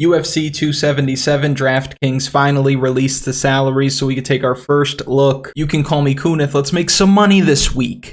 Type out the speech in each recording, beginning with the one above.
UFC 277 DraftKings finally released the salaries so we could take our first look. You can call me Kunith. Let's make some money this week.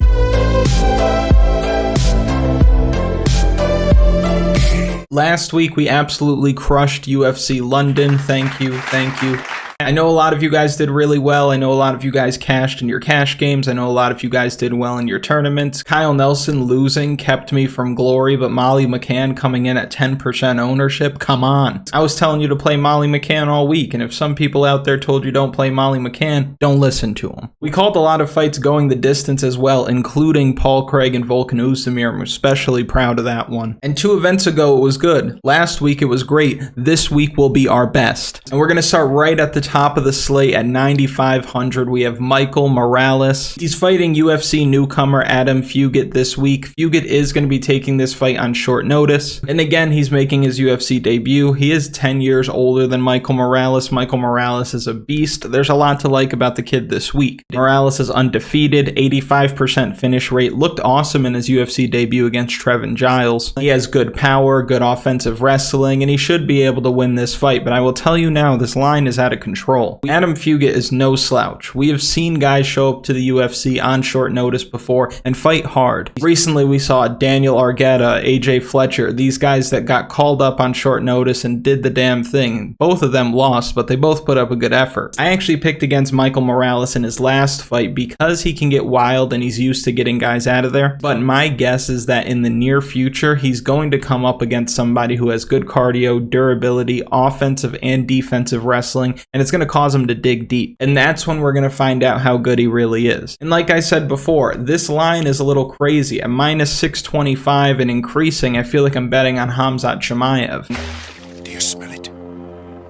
Last week, we absolutely crushed UFC London. Thank you. Thank you. I know a lot of you guys did really well. I know a lot of you guys cashed in your cash games. I know a lot of you guys did well in your tournaments. Kyle Nelson losing kept me from glory, but Molly McCann coming in at 10% ownership. Come on. I was telling you to play Molly McCann all week, and if some people out there told you don't play Molly McCann, don't listen to them. We called a lot of fights going the distance as well, including Paul Craig and Volkan Oezdemir. I'm especially proud of that one. And 2 events ago, it was good. Last week, it was great. This week will be our best. And we're going to start right at the top of the slate at 9,500. We have Michael Morales. He's fighting UFC newcomer Adam Fugitt this week. Fugitt is going to be taking this fight on short notice. And again, he's making his UFC debut. He is 10 years older than Michael Morales. Michael Morales is a beast. There's a lot to like about the kid this week. Morales is undefeated, 85% finish rate. Looked awesome in his UFC debut against Trevin Giles. He has good power, good offensive wrestling, and he should be able to win this fight. But I will tell you now, this line is out of control. Adam Fugitt is no slouch. We have seen guys show up to the UFC on short notice before and fight hard. Recently, we saw Daniel Argueta, AJ Fletcher, these guys that got called up on short notice and did the damn thing. Both of them lost, but they both put up a good effort. I actually picked against Michael Morales in his last fight because he can get wild and he's used to getting guys out of there. But my guess is that in the near future, he's going to come up against somebody who has good cardio, durability, offensive and defensive wrestling, and it's going to cause him to dig deep. And that's when we're going to find out how good he really is. And like I said before, this line is a little crazy. At minus 625 and increasing, I feel like I'm betting on Hamzat Chimaev. Do you smell it?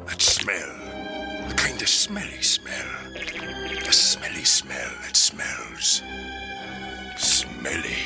That smell. The kind of smelly smell. The smelly smell that smells smelly.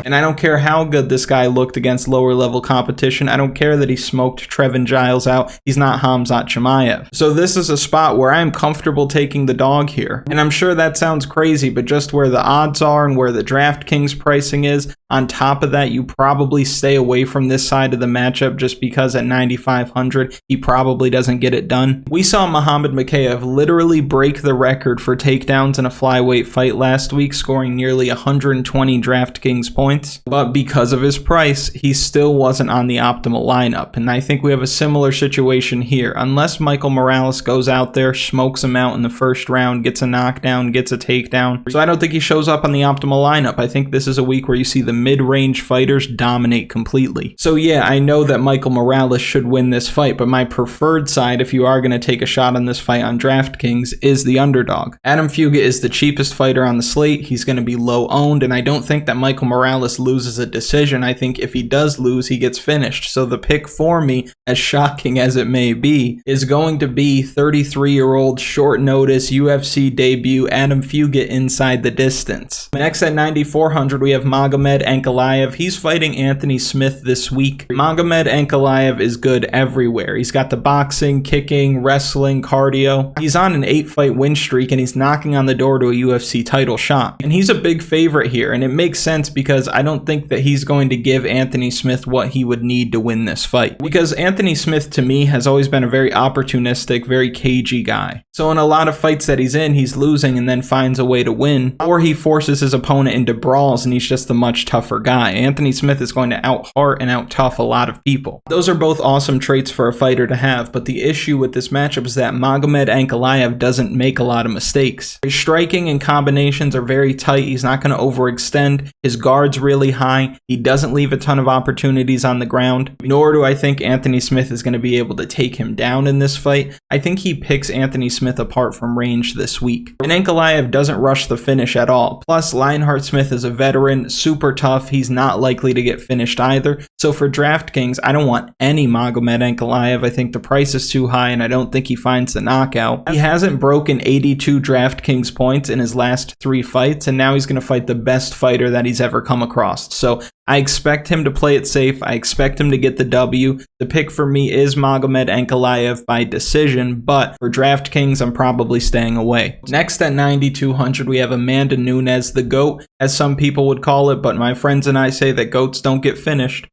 And I don't care how good this guy looked against lower level competition. I don't care that he smoked Trevin Giles out. He's not Hamzat Chimaev. So this is a spot where I'm comfortable taking the dog here. And I'm sure that sounds crazy, but just where the odds are and where the DraftKings pricing is, on top of that, you probably stay away from this side of the matchup just because at 9,500, he probably doesn't get it done. We saw Magomed Anakalaev literally break the record for takedowns in a flyweight fight last week, scoring nearly 120 DraftKings points. But because of his price, he still wasn't on the optimal lineup. And I think we have a similar situation here. Unless Michael Morales goes out there, smokes him out in the first round, gets a knockdown, gets a takedown. So I don't think he shows up on the optimal lineup. I think this is a week where you see the mid-range fighters dominate completely. So yeah, I know that Michael Morales should win this fight, but my preferred side, if you are going to take a shot on this fight on DraftKings, is the underdog. Adam Fugitt is the cheapest fighter on the slate. He's going to be low owned, and I don't think that Michael Morales loses a decision. I think if he does lose, he gets finished. So the pick for me, as shocking as it may be, is going to be 33-year-old short notice UFC debut Adam Fugitt inside the distance. Next at 9,400, we have Magomed Anakalaev. He's fighting Anthony Smith this week. Magomed Anakalaev is good everywhere. He's got the boxing, kicking, wrestling, cardio. He's on an 8-fight win streak and he's knocking on the door to a UFC title shot. And he's a big favorite here, and it makes sense because I don't think that he's going to give Anthony Smith what he would need to win this fight. Because Anthony Smith, to me, has always been a very opportunistic, very cagey guy. So in a lot of fights that he's in, he's losing and then finds a way to win, or he forces his opponent into brawls and he's just a much tougher guy. Anthony Smith is going to out-heart and out-tough a lot of people. Those are both awesome traits for a fighter to have, but the issue with this matchup is that Magomed Anakalaev doesn't make a lot of mistakes. His striking and combinations are very tight. He's not going to overextend. His guard's really high. He doesn't leave a ton of opportunities on the ground, nor do I think Anthony Smith is going to be able to take him down in this fight. I think he picks Anthony Smith apart from range this week. And Ankalaev doesn't rush the finish at all. Plus, Lionheart Smith is a veteran, super tough. He's not likely to get finished either. So for DraftKings, I don't want any Magomed Anakalaev. I think the price is too high and I don't think he finds the knockout. He hasn't broken 82 DraftKings points in his last 3 fights, and now he's going to fight the best fighter that he's ever come across. So I expect him to play it safe. I expect him to get the W. The pick for me is Magomed Anakalaev by decision, but for DraftKings, I'm probably staying away. Next at 9,200, we have Amanda Nunes, the GOAT, as some people would call it, but my friends and I say that GOATs don't get finished.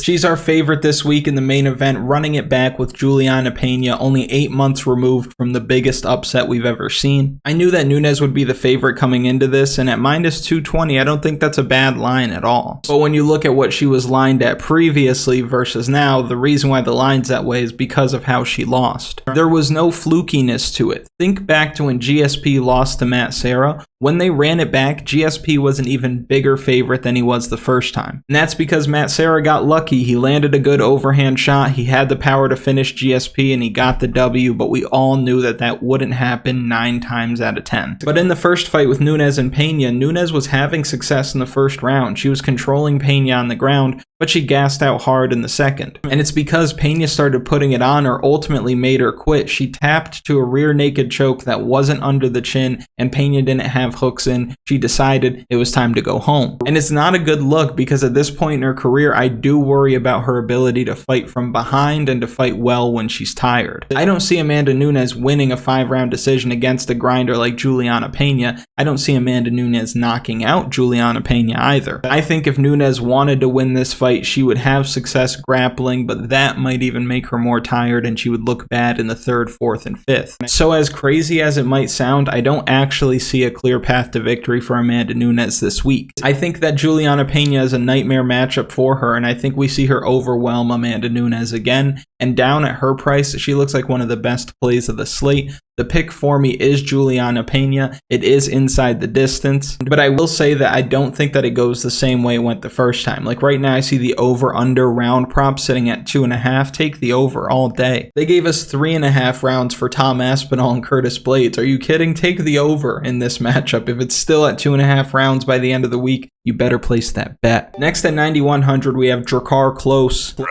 She's our favorite this week in the main event, running it back with Julianna Pena, only 8 months removed from the biggest upset we've ever seen. I knew that Nunes would be the favorite coming into this, and at minus 220, I don't think that's a bad line at all. But when you look at what she was lined at previously versus now, the reason why the line's that way is because of how she lost. There was no flukiness to it. Think back to when GSP lost to Matt Serra. When they ran it back, GSP was an even bigger favorite than he was the first time. And that's because Matt Serra got lucky. He landed a good overhand shot. He had the power to finish GSP and he got the W, but we all knew that that wouldn't happen 9 times out of 10. But in the first fight with Nunes and Pena, Nunes was having success in the first round. She was controlling Pena on the ground, but she gassed out hard in the second. And it's because Pena started putting it on her, ultimately made her quit. She tapped to a rear naked choke that wasn't under the chin, and Pena didn't have hooks in. She decided it was time to go home. And it's not a good look because at this point in her career, I do worry about her ability to fight from behind and to fight well when she's tired. I don't see Amanda Nunes winning a 5-round decision against a grinder like Julianna Pena. I don't see Amanda Nunes knocking out Julianna Pena either. I think if Nunes wanted to win this fight, she would have success grappling, but that might even make her more tired and she would look bad in the 3rd, 4th, and 5th. So as crazy as it might sound, I don't actually see a clear path to victory for Amanda Nunes this week. I think that Julianna Pena is a nightmare matchup for her, and I think we see her overwhelm Amanda Nunes again. And down at her price, she looks like one of the best plays of the slate. The pick for me is Julianna Pena. It is inside the distance, but I will say that I don't think that it goes the same way it went the first time. Like right now, I see the over-under round prop sitting at 2.5. Take the over all day. They gave us 3.5 rounds for Tom Aspinall and Curtis Blades. Are you kidding? Take the over in this matchup. If it's still at 2.5 rounds by the end of the week, you better place that bet. Next at 9,100, we have Drakkar Klose.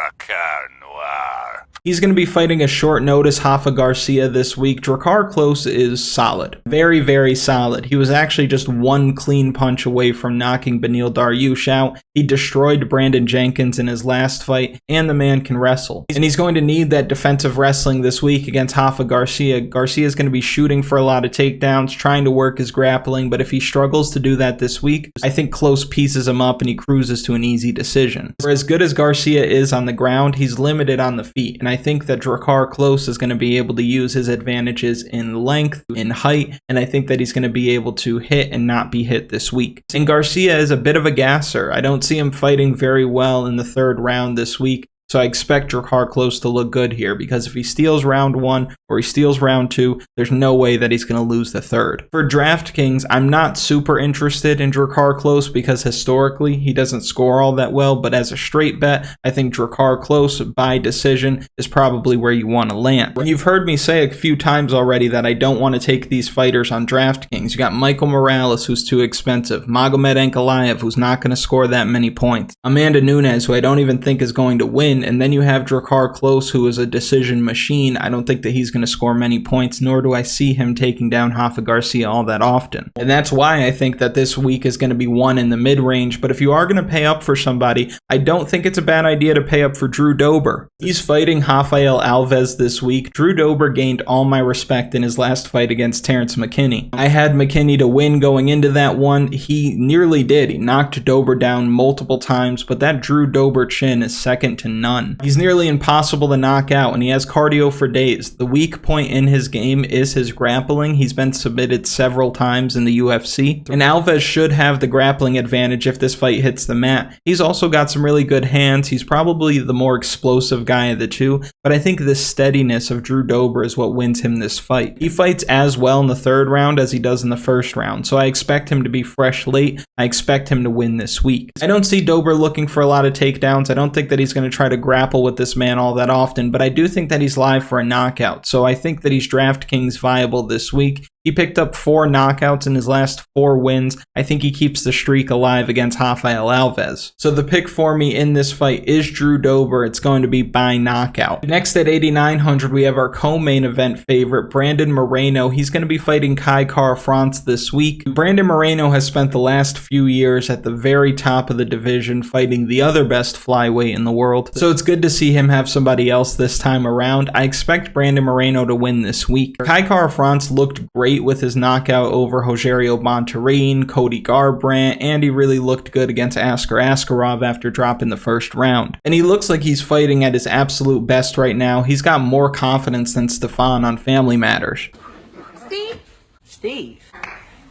He's going to be fighting a short notice Rafa Garcia this week. Drakkar Klose is solid. Very, very solid. He was actually just one clean punch away from knocking Beneil Dariush out. He destroyed Brandon Jenkins in his last fight, and the man can wrestle. And he's going to need that defensive wrestling this week against Rafa Garcia. Garcia is going to be shooting for a lot of takedowns, trying to work his grappling, but if he struggles to do that this week, I think Klose pieces him up and he cruises to an easy decision. For as good as Garcia is on the ground, he's limited on the feet, and I think that Drakkar Klose is going to be able to use his advantages in length, in height, and I think that he's going to be able to hit and not be hit this week. And Garcia is a bit of a gasser. I don't see him fighting very well in the 3rd round this week. So I expect Drakkar Klose to look good here because if he steals round 1 or he steals round 2, there's no way that he's going to lose the 3rd. For DraftKings, I'm not super interested in Drakkar Klose because historically he doesn't score all that well, but as a straight bet, I think Drakkar Klose by decision is probably where you want to land. You've heard me say a few times already that I don't want to take these fighters on DraftKings. You got Michael Morales, who's too expensive, Magomed Anakalaev, who's not going to score that many points, Amanda Nunes, who I don't even think is going to win, and then you have Drakkar Klose, who is a decision machine. I don't think that he's going to score many points, nor do I see him taking down Rafa Garcia all that often. And that's why I think that this week is going to be one in the mid-range. But if you are going to pay up for somebody, I don't think it's a bad idea to pay up for Drew Dober. He's fighting Rafael Alves this week. Drew Dober gained all my respect in his last fight against Terrence McKinney. I had McKinney to win going into that one. He nearly did. He knocked Dober down multiple times, but that Drew Dober chin is second to none. He's nearly impossible to knock out, and he has cardio for days. The weak point in his game is his grappling. He's been submitted several times in the UFC, and Alves should have the grappling advantage if this fight hits the mat. He's also got some really good hands. He's probably the more explosive guy of the two, but I think the steadiness of Drew Dober is what wins him this fight. He fights as well in the 3rd round as he does in the 1st round, so I expect him to be fresh late. I expect him to win this week. I don't see Dober looking for a lot of takedowns. I don't think that he's going to try to grapple with this man all that often, but I do think that he's live for a knockout, so I think that he's DraftKings viable this week. He picked up 4 knockouts in his last 4 wins. I think he keeps the streak alive against Rafael Alves. So the pick for me in this fight is Drew Dober. It's going to be by knockout. Next at 8,900, we have our co-main event favorite, Brandon Moreno. He's going to be fighting Kai Kara-France this week. Brandon Moreno has spent the last few years at the very top of the division, fighting the other best flyweight in the world. So it's good to see him have somebody else this time around. I expect Brandon Moreno to win this week. Kai Kara-France looked great great with his knockout over Rogerio Bontorin, Cody Garbrandt, and he really looked good against Askar Askarov after dropping the first round. And he looks like he's fighting at his absolute best right now. He's got more confidence than Stefan on Family Matters.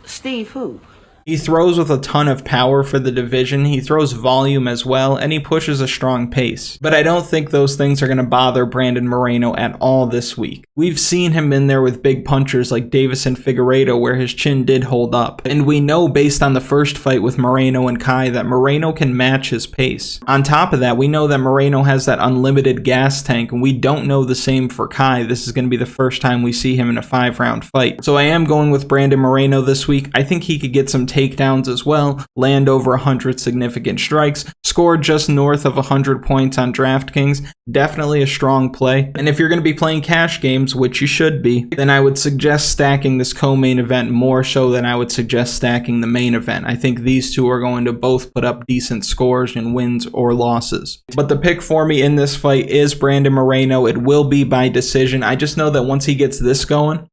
Steve who? He throws with a ton of power for the division, he throws volume as well, and he pushes a strong pace. But I don't think those things are going to bother Brandon Moreno at all this week. We've seen him in there with big punchers like Davis and Figueiredo where his chin did hold up. And we know based on the first fight with Moreno and Kai that Moreno can match his pace. On top of that, we know that Moreno has that unlimited gas tank, and we don't know the same for Kai. This is going to be the first time we see him in a 5-round fight. So I am going with Brandon Moreno this week. I think he could get some takedowns as well, land over 100 significant strikes, score just north of 100 points on DraftKings. Definitely a strong play. And if you're going to be playing cash games, which you should be, then I would suggest stacking this co-main event more so than I would suggest stacking the main event. I think these two are going to both put up decent scores in wins or losses. But the pick for me in this fight is Brandon Moreno. It will be by decision. I just know that once he gets this going,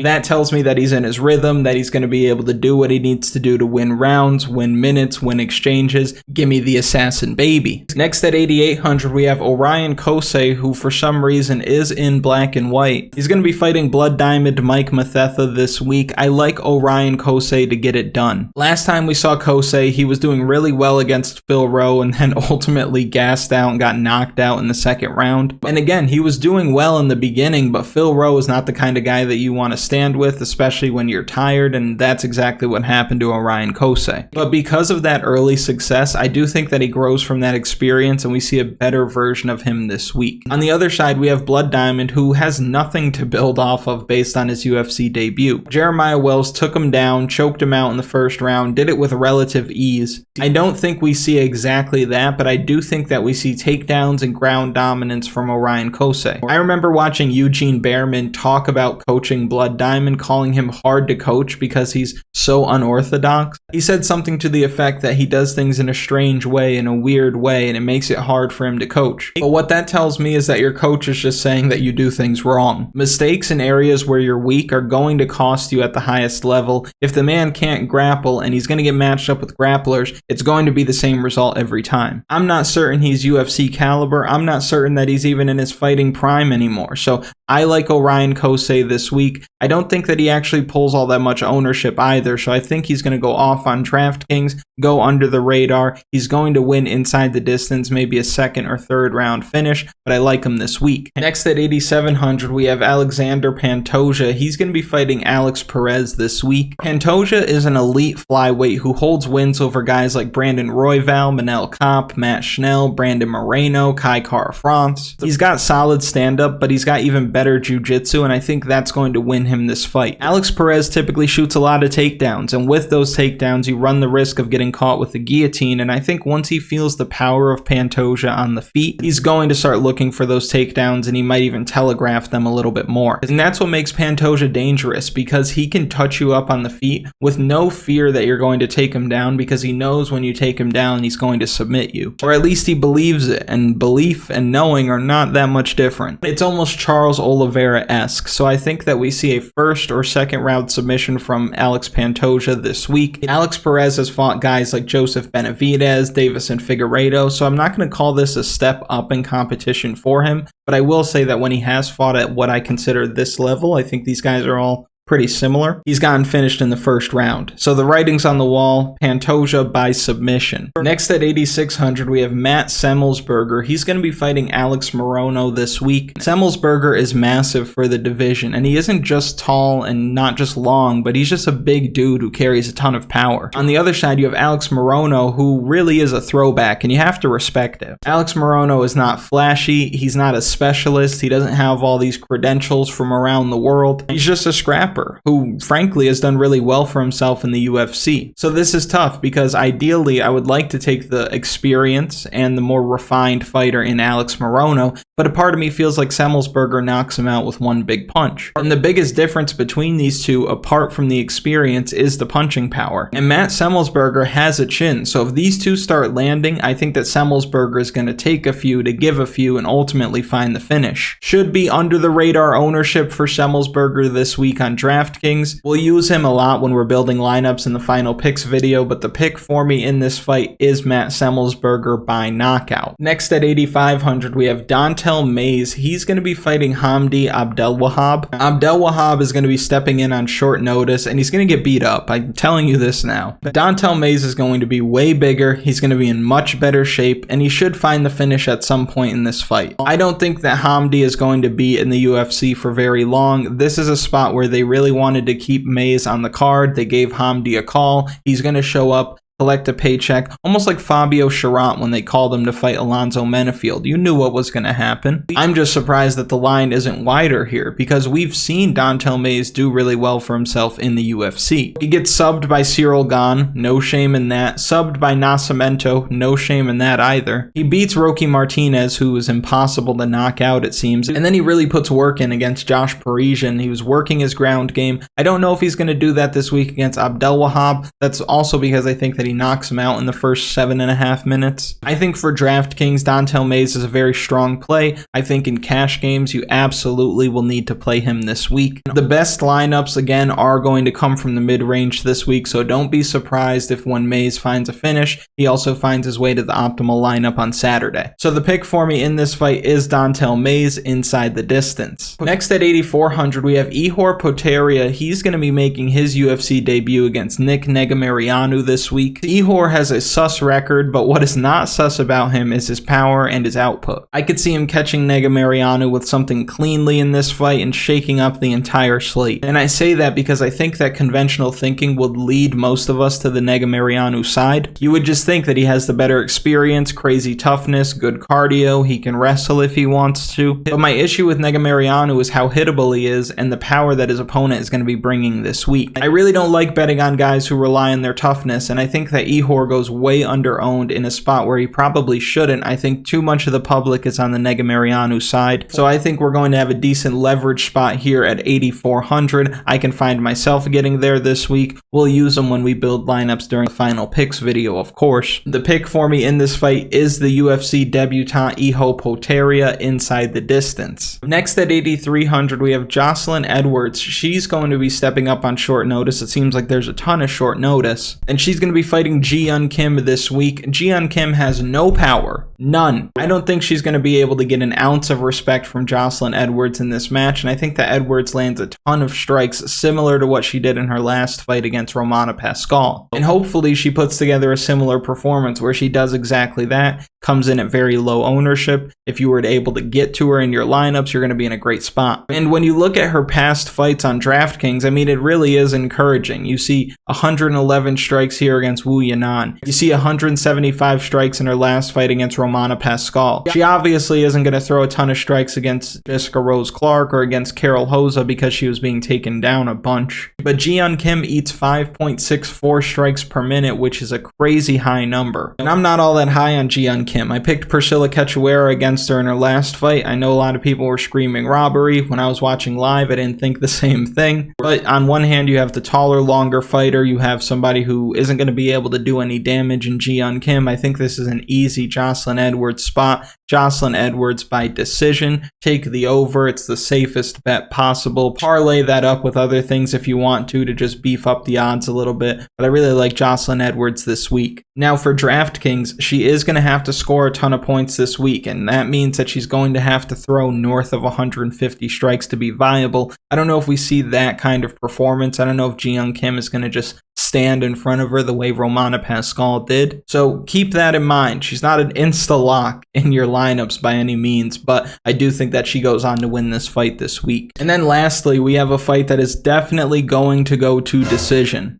that tells me that he's in his rhythm, that he's going to be able to do what he needs to do to win rounds, win minutes, win exchanges. Give me the assassin baby. Next at 8,800, we have Orion Cosce, who for some reason is in black and white. He's going to be fighting Blood Diamond Mike Mathetha this week. I like Orion Cosce to get it done. Last time we saw Cosce, he was doing really well against Phil Rowe and then ultimately gassed out and got knocked out in the second round. And again, he was doing well in the beginning, but Phil Rowe is not the kind of guy that you want to stand with, especially when you're tired, and that's exactly what happened to Orion Cosce. But because of that early success, I do think that he grows from that experience and we see a better version of him this week. On the other side, we have Blood Diamond, who has nothing to build off of based on his UFC debut. Jeremiah Wells took him down, choked him out in the first round, did it with relative ease. I don't think we see exactly that, but I do think that we see takedowns and ground dominance from Orion Cosce. I remember watching Eugene Behrman talk about coaching Blood Diamond, calling him hard to coach because he's so unorthodox. He said something to the effect that he does things in a strange way, in a weird way, and it makes it hard for him to coach. But what that tells me is that your coach is just saying that you do things wrong. Mistakes in areas where you're weak are going to cost you at the highest level. If the man can't grapple and he's going to get matched up with grapplers, it's going to be the same result every time. I'm not certain he's UFC caliber. I'm not certain that he's even in his fighting prime anymore. So I like Orion Cosce this week. I don't think that he actually pulls all that much ownership either, so I think he's going to go off on DraftKings, go under the radar. He's going to win inside the distance, maybe a second or third round finish, but I like him this week. Next at 8,700, we have Alexandre Pantoja. He's going to be fighting Alex Perez this week. Pantoja is an elite flyweight who holds wins over guys like Brandon Royval, Manel Kape, Matt Schnell, Brandon Moreno, Kai Kara-France. He's got solid stand-up, but he's got even better jiu-jitsu, and I think that's going to win him this fight. Alex Perez typically shoots a lot of takedowns, and with those takedowns, you run the risk of getting caught with the guillotine, and I think once he feels the power of Pantoja on the feet, he's going to start looking for those takedowns, and he might even telegraph them a little bit more. And that's what makes Pantoja dangerous, because he can touch you up on the feet with no fear that you're going to take him down, because he knows when you take him down, he's going to submit you. Or at least he believes it, and belief and knowing are not that much different. It's almost Charles Oliveira-esque, so I think that we see a first or second round submission from Alex Pantoja this week. Alex Perez has fought guys like Joseph Benavidez, Davis and Figueiredo, so I'm not going to call this a step up in competition for him, but I will say that when he has fought at what I consider this level, I think these guys are all pretty similar. He's gotten finished in the first round. So the writing's on the wall, Pantoja by submission. Next at 8,600, we have Matt Semelsberger. He's going to be fighting Alex Moreno this week. Semelsberger is massive for the division, and he isn't just tall and not just long, but he's just a big dude who carries a ton of power. On the other side, you have Alex Moreno, who really is a throwback, and you have to respect it. Alex Moreno is not flashy, he's not a specialist, he doesn't have all these credentials from around the world. He's just a scrapper. scrapper who frankly has done really well for himself in the UFC. So this is tough because ideally I would like to take the experience and the more refined fighter in Alex Moreno, but a part of me feels like Semelsberger knocks him out with one big punch. And the biggest difference between these two, apart from the experience, is the punching power. And Matt Semelsberger has a chin, so if these two start landing, I think that Semelsberger is going to take a few to give a few and ultimately find the finish. Should be under the radar ownership for Semelsberger this week on DraftKings. We'll use him a lot when we're building lineups in the final picks video, but the pick for me in this fight is Matt Semelsberger by knockout. Next at 8,500, we have Don'Tale Mayes. He's going to be fighting Hamdy Abdelwahab. Abdelwahab is going to be stepping in on short notice, and he's going to get beat up. I'm telling you this now. Don'Tale Mayes is going to be way bigger. He's going to be in much better shape, and he should find the finish at some point in this fight. I don't think that Hamdy is going to be in the UFC for very long. This is a spot where they really wanted to keep Mayes on the card. They gave Hamdy a call. He's going to show up, collect a paycheck, almost like Fabio Charant when they called him to fight Alonzo Menefield. You knew what was going to happen. I'm just surprised that the line isn't wider here because we've seen Don'Tale Mayes do really well for himself in the UFC. He gets subbed by Cyril Gane, no shame in that. Subbed by Nascimento, no shame in that either. He beats Rocky Martinez, who is impossible to knock out it seems, and then he really puts work in against Josh Parisian. He was working his ground game. I don't know if he's going to do that this week against Abdelwahab. That's also because I think that he knocks him out in the first 7.5 minutes. I think for DraftKings, Don'Tale Mayes is a very strong play. I think in cash games, you absolutely will need to play him this week. The best lineups, again, are going to come from the mid-range this week, so don't be surprised if when Mayes finds a finish, he also finds his way to the optimal lineup on Saturday. So the pick for me in this fight is Don'Tale Mayes inside the distance. Next at 8,400, we have Ihor Potieria. He's going to be making his UFC debut against Negumereanu this week. Ihor has a sus record, but what is not sus about him is his power and his output. I could see him catching Negumereanu with something cleanly in this fight and shaking up the entire slate. And I say that because I think that conventional thinking would lead most of us to the Negumereanu side. You would just think that he has the better experience, crazy toughness, good cardio, he can wrestle if he wants to. But my issue with Negumereanu is how hittable he is and the power that his opponent is going to be bringing this week. I really don't like betting on guys who rely on their toughness, and I think that Ihor goes way under-owned in a spot where he probably shouldn't. I think too much of the public is on the Negumereanu side. So I think we're going to have a decent leverage spot here at 8,400. I can find myself getting there this week. We'll use them when we build lineups during the final picks video, of course. The pick for me in this fight is the UFC debutant Ihor Potieria inside the distance. Next at 8,300, we have Joselyne Edwards. She's going to be stepping up on short notice. It seems like there's a ton of short notice. And she's going to be fighting Yeon Kim this week. Yeon Kim has no power. None. I don't think she's going to be able to get an ounce of respect from Joselyne Edwards in this match, and I think that Edwards lands a ton of strikes similar to what she did in her last fight against Romana Pascal. And hopefully she puts together a similar performance where she does exactly that, comes in at very low ownership. If you were able to get to her in your lineups, you're going to be in a great spot. And when you look at her past fights on DraftKings, I mean, it really is encouraging. You see 111 strikes here against Wu Yanan. You see 175 strikes in her last fight against Romana Pascal. She obviously isn't going to throw a ton of strikes against Jessica Rose Clark or against Carol Hoza because she was being taken down a bunch. But Yeon Kim eats 5.64 strikes per minute, which is a crazy high number. And I'm not all that high on Yeon Kim. I picked Priscilla Cachoeira against her in her last fight. I know a lot of people were screaming robbery. When I was watching live, I didn't think the same thing. But on one hand, you have the taller, longer fighter. You have somebody who isn't going to be able to do any damage in Yeon Kim. I think this is an easy Joselyne Edwards spot. Joselyne Edwards by decision. Take the over. It's the safest bet possible. Parlay that up with other things if you want to just beef up the odds a little bit. But I really like Joselyne Edwards this week. Now for DraftKings, she is going to have to score a ton of points this week, and that means that she's going to have to throw north of 150 strikes to be viable. I don't know if we see that kind of performance. I don't know if Yeon Kim is going to just stand in front of her the way Romana Pascal did. So keep that in mind. She's not an insta-lock in your lineups by any means, but I do think that she goes on to win this fight this week. And then lastly, we have a fight that is definitely going to go to decision.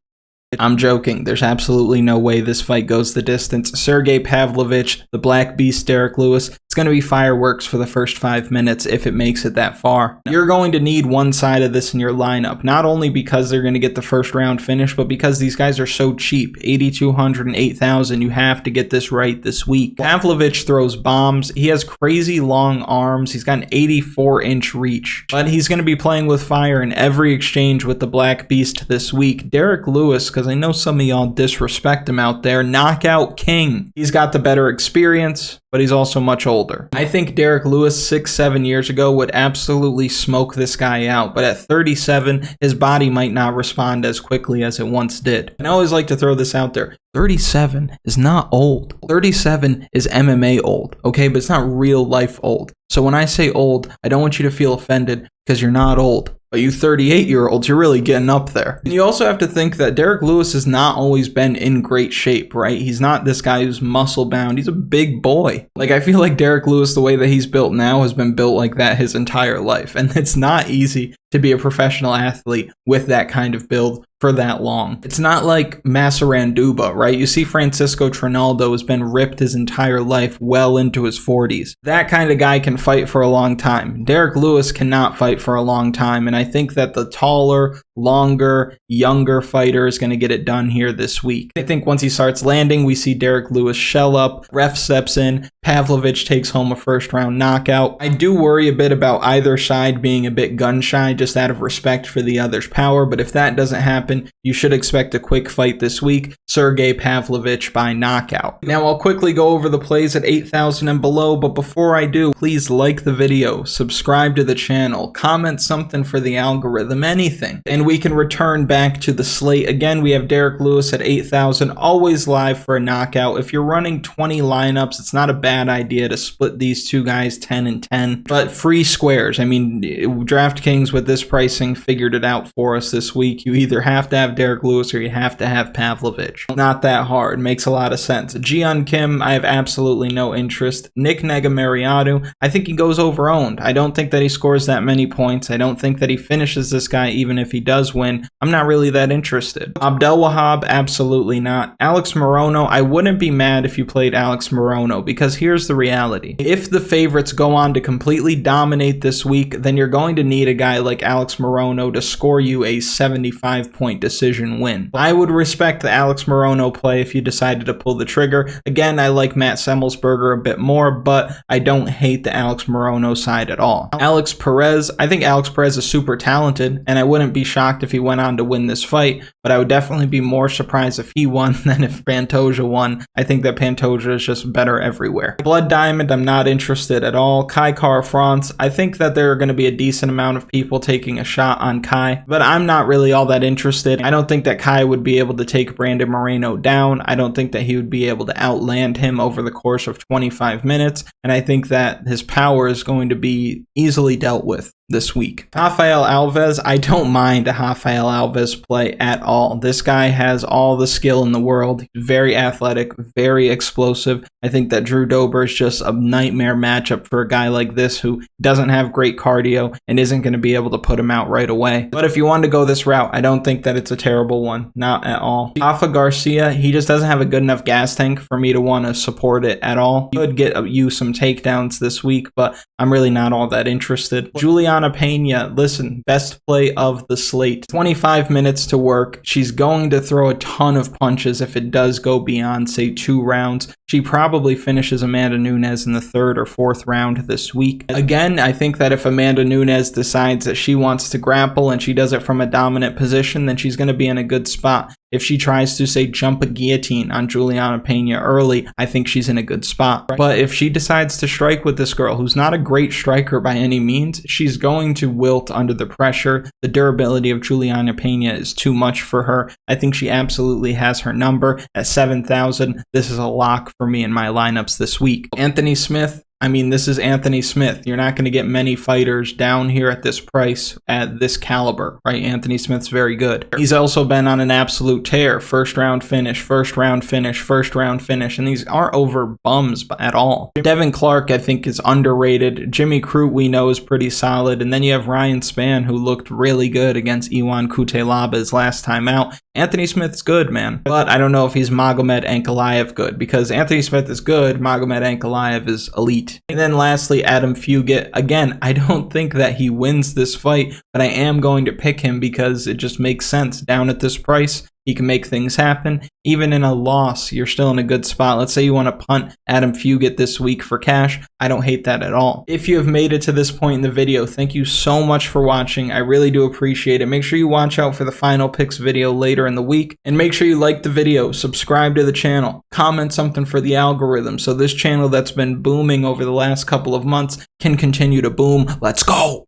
I'm joking. There's absolutely no way this fight goes the distance. Sergei Pavlovich, the Black Beast Derrick Lewis. It's going to be fireworks for the first 5 minutes if it makes it that far. You're going to need one side of this in your lineup, not only because they're going to get the first round finish, but because these guys are so cheap. 8,200 and 8,000. You have to get this right this week. Pavlovich throws bombs. He has crazy long arms. He's got an 84-inch reach, but he's going to be playing with fire in every exchange with the Black Beast this week. Derrick Lewis, because I know some of y'all disrespect him out there, knockout king. He's got the better experience, but he's also much older. I think Derrick Lewis 6-7 years ago would absolutely smoke this guy out, but at 37, his body might not respond as quickly as it once did. And I always like to throw this out there. 37 is not old. 37 is MMA old, okay? But it's not real life old. So when I say old, I don't want you to feel offended because you're not old. But you 38-year-olds, you're really getting up there. And you also have to think that Derrick Lewis has not always been in great shape, right? He's not this guy who's muscle-bound. He's a big boy. Like, I feel like Derrick Lewis, the way that he's built now, has been built like that his entire life. And it's not easy to be a professional athlete with that kind of build for that long. It's not like Massaranduba, right? You see Francisco Trinaldo has been ripped his entire life well into his 40s. That kind of guy can fight for a long time. Derrick Lewis cannot fight for a long time, and I think that the taller, longer, younger fighter is going to get it done here this week. I think once he starts landing, we see Derrick Lewis shell up, ref steps in, Pavlovich takes home a first round knockout. I do worry a bit about either side being a bit gun shy just out of respect for the other's power, but if that doesn't happen, you should expect a quick fight this week. Sergei Pavlovich by knockout. Now I'll quickly go over the plays at 8,000 and below, but before I do, please like the video, subscribe to the channel, comment something for the algorithm, anything. And we can return back to the slate. Again, we have Derrick Lewis at 8,000, always live for a knockout. If you're running 20 lineups, it's not a bad idea to split these two guys 10 and 10, but free squares. I mean, DraftKings with this pricing figured it out for us this week. You either have to have Derrick Lewis or you have to have Pavlovich. Not that hard. Makes a lot of sense. Jeon Kim, I have absolutely no interest. Negumereanu, I think he goes over-owned. I don't think that he scores that many points. I don't think that he finishes this guy even if he does win. I'm not really that interested. Abdelwahab, absolutely not. Alex Moreno, I wouldn't be mad if you played Alex Moreno, because here's the reality. If the favorites go on to completely dominate this week, then you're going to need a guy like Alex Moreno to score you a 75-point decision win. I would respect the Alex Moreno play if you decided to pull the trigger. Again, I like Matt Semelsberger a bit more, but I don't hate the Alex Moreno side at all. Alex Perez, I think Alex Perez is super talented, and I wouldn't be shocked if he went on to win this fight, but I would definitely be more surprised if he won than if Pantoja won. I think that Pantoja is just better everywhere. Blood Diamond, I'm not interested at all. Kai Kara-France, I think that there are going to be a decent amount of people taking a shot on Kai, but I'm not really all that interested. I don't think that Kai would be able to take Brandon Moreno down. I don't think that he would be able to outland him over the course of 25 minutes, and I think that his power is going to be easily dealt with this week. Rafael Alves, I don't mind a Rafael Alves play at all. This guy has all the skill in the world. He's very athletic, very explosive. I think that Drew Dober is just a nightmare matchup for a guy like this who doesn't have great cardio and isn't going to be able to put him out right away. But if you want to go this route, I don't think that it's a terrible one. Not at all. Rafa Garcia, he just doesn't have a good enough gas tank for me to want to support it at all. He could get you some takedowns this week, but I'm really not all that interested. Julianna Pena, listen, best play of the slate. 25 minutes to work. She's going to throw a ton of punches if it does go beyond, say, 2 rounds. She probably finishes Amanda Nunes in the 3rd or 4th round this week. Again, I think that if Amanda Nunes decides that she wants to grapple and she does it from a dominant position, then she's going to be in a good spot. If she tries to, say, jump a guillotine on Julianna Pena early, I think she's in a good spot. But if she decides to strike with this girl, who's not a great striker by any means, she's going to wilt under the pressure. The durability of Julianna Pena is too much for her. I think she absolutely has her number. At 7,000, this is a lock for me in my lineups this week. Anthony Smith, I mean, this is Anthony Smith. You're not going to get many fighters down here at this price at this caliber, right? Anthony Smith's very good. He's also been on an absolute tear. First round finish, first round finish, first round finish, and these aren't over bums at all. Devin Clark, I think, is underrated. Jimmy Crute, we know, is pretty solid. And then you have Ryan Spann, who looked really good against Ihor Potieria his last time out. Anthony Smith's good, man. But I don't know if he's Magomed Anakalaev good, because Anthony Smith is good, Magomed Ankalaev is elite. beat. And then lastly, Adam Fugitt. Again, I don't think that he wins this fight, but I am going to pick him because it just makes sense. Down at this price, he can make things happen. Even in a loss, you're still in a good spot. Let's say you want to punt Adam Fugitt this week for cash. I don't hate that at all. If you have made it to this point in the video, thank you so much for watching. I really do appreciate it. Make sure you watch out for the final picks video later in the week. And make sure you like the video, subscribe to the channel, comment something for the algorithm so this channel that's been booming over the last couple of months can continue to boom. Let's go!